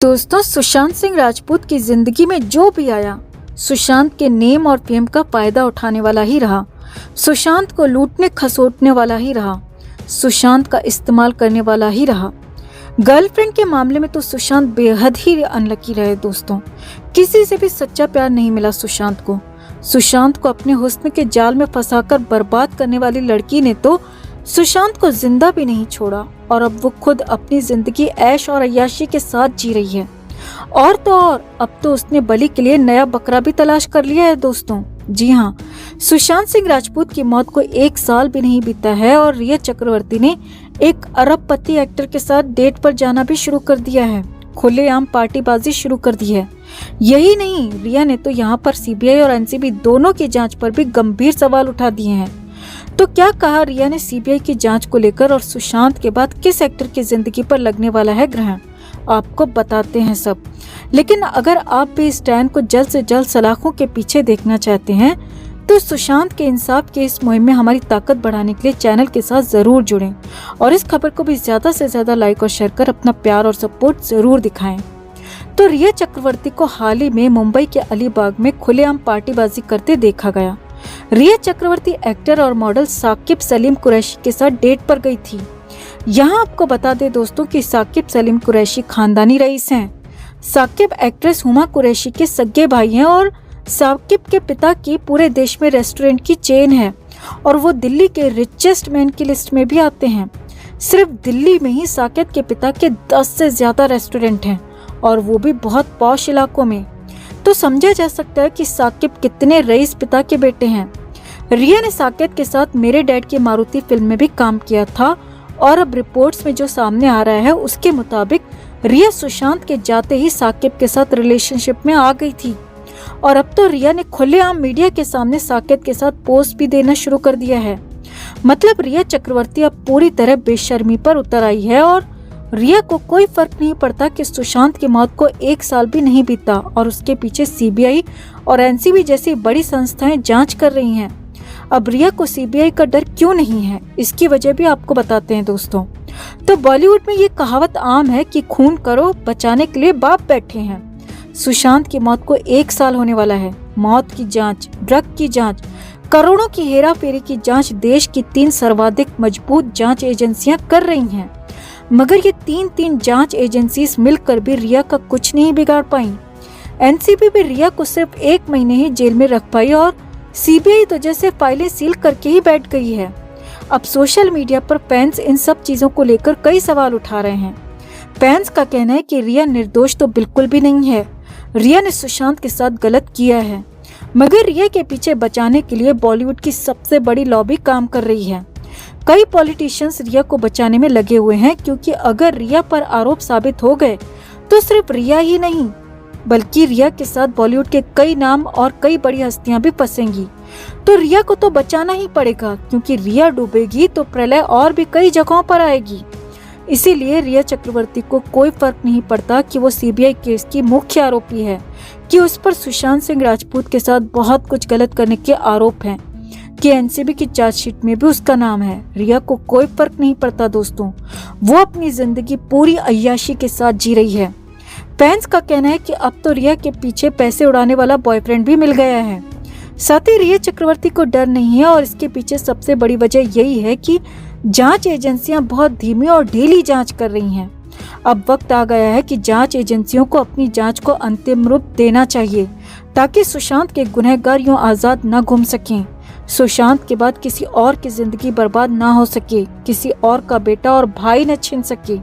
दोस्तों, सुशांत सिंह राजपूत की जिंदगी में जो भी आया, सुशांत के नेम और फेम का फायदा उठाने वाला ही रहा। सुशांत को लूटने खसोटने वाला ही रहा। सुशांत का इस्तेमाल करने वाला ही रहा। गर्लफ्रेंड के मामले में तो सुशांत बेहद ही अनलकी रहे। दोस्तों, किसी से भी सच्चा प्यार नहीं मिला सुशांत को। सुशांत को अपने हुस्न के जाल में फंसाकर बर्बाद करने वाली लड़की ने तो सुशांत को जिंदा भी नहीं छोड़ा और अब वो खुद अपनी जिंदगी ऐश और अय्याशी के साथ जी रही है। और तो और अब तो उसने बलि के लिए नया बकरा भी तलाश कर लिया है। दोस्तों, जी हाँ, सुशांत सिंह राजपूत की मौत को 1 साल भी नहीं बीता है और रिया चक्रवर्ती ने एक अरबपति एक्टर के साथ डेट पर जाना भी शुरू कर दिया है। खुलेआम पार्टीबाजी शुरू कर दी है। यही नहीं, रिया ने तो यहाँ पर सीबीआई और एनसीबी दोनों की जांच पर भी गंभीर सवाल उठा दिए हैं। तो क्या कहा रिया ने सीबीआई की जांच को लेकर और सुशांत के बाद किस एक्टर की जिंदगी पर लगने वाला है ग्रहण, आपको बताते हैं सब। लेकिन अगर आप भी इस स्टैंड को जल्द से जल्द सलाखों के पीछे देखना चाहते हैं तो सुशांत के इंसाफ के इस मुहिम में हमारी ताकत बढ़ाने के लिए चैनल के साथ जरूर जुड़ें और इस खबर को भी ज्यादा से ज्यादा लाइक और शेयर कर अपना प्यार और सपोर्ट जरूर दिखाएं। तो रिया चक्रवर्ती को हाल ही में मुंबई के अलीबाग में खुलेआम पार्टीबाजी करते देखा गया। रिया चक्रवर्ती एक्टर और मॉडल साकिब सलीम कुरैशी के साथ डेट पर गई थी। यहाँ आपको बता दें दोस्तों कि साकिब सलीम कुरैशी खानदानी रईस हैं। साकिब एक्ट्रेस हुमा कुरैशी के सगे भाई हैं और साकिब के पिता की पूरे देश में रेस्टोरेंट की चेन है और वो दिल्ली के रिचेस्ट मैन की लिस्ट में भी आते हैं। सिर्फ दिल्ली में ही साकिब के पिता के 10 से ज्यादा रेस्टोरेंट हैं और वो भी बहुत पॉश इलाकों में। तो समझा जा सकता है कि साकिब कितने रईस पिता के बेटे हैं। रिया ने साकिब के साथ मेरे डैड की मारुति फिल्म में भी काम किया था और अब रिपोर्ट्स में जो सामने आ रहा है उसके मुताबिक रिया सुशांत के जाते ही साकिब के साथ रिलेशनशिप में आ गई थी और अब तो रिया ने खुलेआम मीडिया के सामने साकिब के साथ पोस्ट भी देना शुरू कर दिया है। मतलब रिया चक्रवर्ती अब पूरी तरह बेशर्मी पर उतर आई है और रिया को कोई फर्क नहीं पड़ता कि सुशांत की मौत को 1 साल भी नहीं बीता और उसके पीछे सीबीआई और एनसीबी जैसी बड़ी संस्थाएं जांच कर रही हैं। अब रिया को सीबीआई का डर क्यों नहीं है, इसकी वजह भी आपको बताते हैं दोस्तों। तो बॉलीवुड में ये कहावत आम है कि खून करो बचाने के लिए बाप बैठे हैं। सुशांत की मौत को 1 साल होने वाला है। मौत की जांच, ड्रग की जांच, करोड़ों की हेरा फेरी की जांच देश की 3 सर्वाधिक मजबूत जांच एजेंसियां कर रही हैं। मगर ये तीन जांच एजेंसीज मिलकर भी रिया का कुछ नहीं बिगाड़ पाई। एनसीबी भी रिया को सिर्फ 1 महीने ही जेल में रख पाई और सीबीआई तो जैसे फाइलें सील करके ही बैठ गई है। अब सोशल मीडिया पर फैंस इन सब चीजों को लेकर कई सवाल उठा रहे हैं। फैंस का कहना है कि रिया निर्दोष तो बिल्कुल भी नहीं है। रिया ने सुशांत के साथ गलत किया है, मगर रिया के पीछे बचाने के लिए बॉलीवुड की सबसे बड़ी लॉबी काम कर रही है। कई पॉलिटिशियंस रिया को बचाने में लगे हुए हैं क्योंकि अगर रिया पर आरोप साबित हो गए तो सिर्फ रिया ही नहीं बल्कि रिया के साथ बॉलीवुड के कई नाम और कई बड़ी हस्तियां भी फंसेंगी। तो रिया को तो बचाना ही पड़ेगा क्योंकि रिया डूबेगी तो प्रलय और भी कई जगहों पर आएगी। इसीलिए रिया चक्रवर्ती को कोई फर्क नहीं पड़ता कि वो सीबीआई केस की मुख्य आरोपी है, कि उस पर सुशांत सिंह राजपूत के साथ बहुत कुछ गलत करने के आरोप हैं, कि एनसीबी की चार्जशीट में भी उसका नाम है। रिया को कोई फर्क नहीं पड़ता दोस्तों, वो अपनी जिंदगी पूरी अय्याशी के साथ जी रही है। फैंस का कहना है कि अब तो रिया के पीछे पैसे उड़ाने वाला बॉयफ्रेंड भी मिल गया है। साथ ही रिया चक्रवर्ती को डर नहीं है और इसके पीछे सबसे बड़ी वजह यही है कि जांच एजेंसियां बहुत धीमी और ढीली जांच कर रही हैं। अब वक्त आ गया है कि जांच एजेंसियों को अपनी जांच को अंतिम रूप देना चाहिए ताकि सुशांत के गुनहगार यूं आजाद न घूम सकें। सुशांत के बाद किसी और की जिंदगी बर्बाद ना हो सके, किसी और का बेटा और भाई न छीन सके।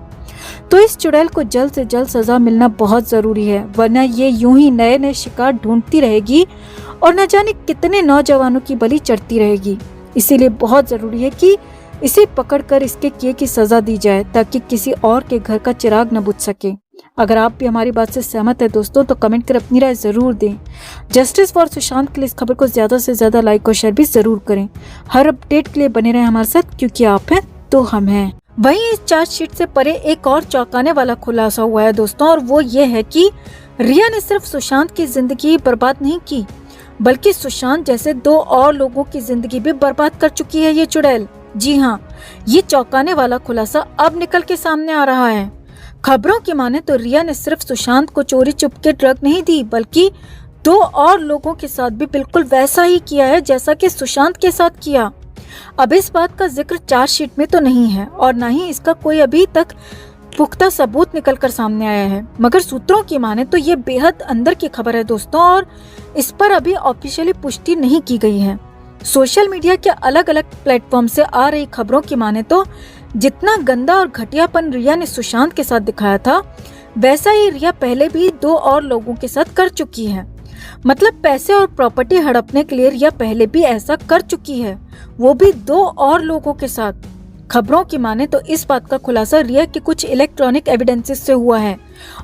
तो इस चुड़ैल को जल्द से जल्द सजा मिलना बहुत जरूरी है, वरना ये यूं ही नए नए शिकार ढूंढती रहेगी और न जाने कितने नौजवानों की बलि चढ़ती रहेगी। इसीलिए बहुत जरूरी है कि इसे पकड़कर इसके किए की सजा दी जाए ताकि किसी और के घर का चिराग न बुझ सके। अगर आप भी हमारी बात से सहमत है दोस्तों तो कमेंट कर अपनी राय जरूर दें। जस्टिस फॉर सुशांत के लिए इस खबर को ज्यादा से ज्यादा लाइक और शेयर भी जरूर करें। हर अपडेट के लिए बने रहें हमारे साथ, क्योंकि आप हैं तो हम हैं। वहीं इस चार्जशीट से परे एक और चौंकाने वाला खुलासा हुआ है दोस्तों, और वो ये है कि रिया ने सिर्फ सुशांत की जिंदगी बर्बाद नहीं की बल्कि सुशांत जैसे 2 और लोगों की जिंदगी भी बर्बाद कर चुकी है ये चुड़ैल। जी हाँ, ये चौंकाने वाला खुलासा अब निकल के सामने आ रहा है। खबरों की माने तो रिया ने सिर्फ सुशांत को चोरी चुपके ड्रग नहीं दी, बल्कि 2 और लोगों के साथ भी बिल्कुल वैसा ही किया है जैसा कि सुशांत के साथ किया। अब इस बात का जिक्र चार्जशीट में तो नहीं है और ना ही इसका कोई अभी तक पुख्ता सबूत निकलकर सामने आया है, मगर सूत्रों की माने तो ये बेहद अंदर की खबर है दोस्तों, और इस पर अभी ऑफिशियली पुष्टि नहीं की गई है। सोशल मीडिया के अलग अलग प्लेटफॉर्म से आ रही खबरों की माने तो जितना गंदा और घटियापन रिया ने सुशांत के साथ दिखाया था, वैसा ही रिया पहले भी 2 और लोगों के साथ कर चुकी है। मतलब पैसे और प्रॉपर्टी हड़पने के लिए रिया पहले भी ऐसा कर चुकी है, वो भी 2 और लोगों के साथ। खबरों की माने तो इस बात का खुलासा रिया के कुछ इलेक्ट्रॉनिक एविडेंसेस से हुआ है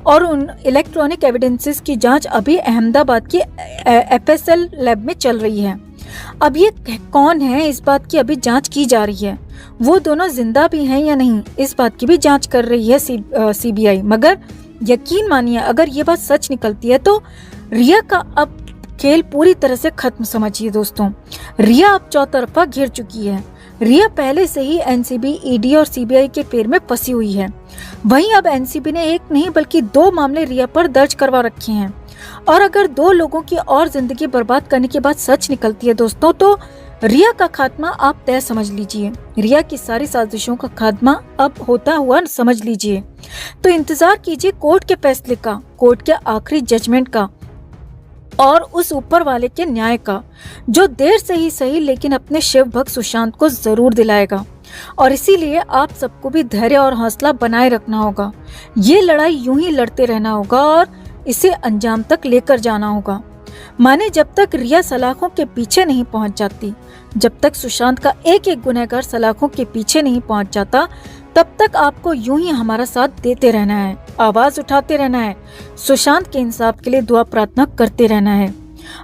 और उन इलेक्ट्रॉनिक एविडेंसेस की जांच अभी अहमदाबाद की FSL लैब में चल रही है। अब ये कौन है, इस बात की अभी जांच की जा रही है। वो दोनों जिंदा भी हैं या नहीं, इस बात की भी जांच कर रही है CBI। मगर यकीन मानिए, अगर ये बात सच निकलती है तो रिया का अब खेल पूरी तरह से खत्म समझिए दोस्तों। रिया अब चौतरफा घिर चुकी है। रिया पहले से ही NCB, ED और CBI के पैर में फंसी हुई है। वहीं अब NCB ने एक नहीं बल्कि 2 मामले रिया पर दर्ज करवा रखे हैं, और अगर 2 लोगों की और जिंदगी बर्बाद करने की बात सच निकलती है दोस्तों, तो रिया का खात्मा आप तय समझ लीजिए। रिया की सारी साजिशों का खात्मा अब होता हुआ समझ लीजिए। तो इंतजार कीजिए कोर्ट के फैसले का, कोर्ट के आखिरी जजमेंट का और उस ऊपर वाले के न्याय का, जो देर से ही सही लेकिन अपने शिव भक्त सुशांत को जरूर दिलाएगा। और इसीलिए आप सबको भी धैर्य और हौसला बनाए रखना होगा। ये लड़ाई यूं ही लड़ते रहना होगा और इसे अंजाम तक लेकर जाना होगा। माने जब तक रिया सलाखों के पीछे नहीं पहुंच जाती, जब तक सुशांत का एक एक गुनहगार सलाखों के पीछे नहीं पहुंच जाता, तब तक आपको यूं ही हमारा साथ देते रहना है, आवाज उठाते रहना है, सुशांत के इंसाफ के लिए दुआ प्रार्थना करते रहना है।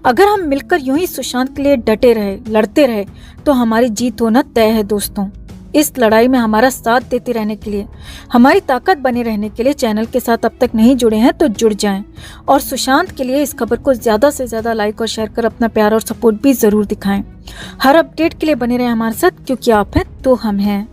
अगर हम मिलकर यूं ही सुशांत के लिए डटे रहे, लड़ते रहे, तो हमारी जीत होना तय है दोस्तों। इस लड़ाई में हमारा साथ देते रहने के लिए, हमारी ताकत बने रहने के लिए चैनल के साथ अब तक नहीं जुड़े हैं तो जुड़ जाएं, और सुशांत के लिए इस खबर को ज्यादा से ज्यादा लाइक और शेयर कर अपना प्यार और सपोर्ट भी जरूर दिखाएं। हर अपडेट के लिए बने रहें हमारे साथ, क्योंकि आप हैं तो हम हैं।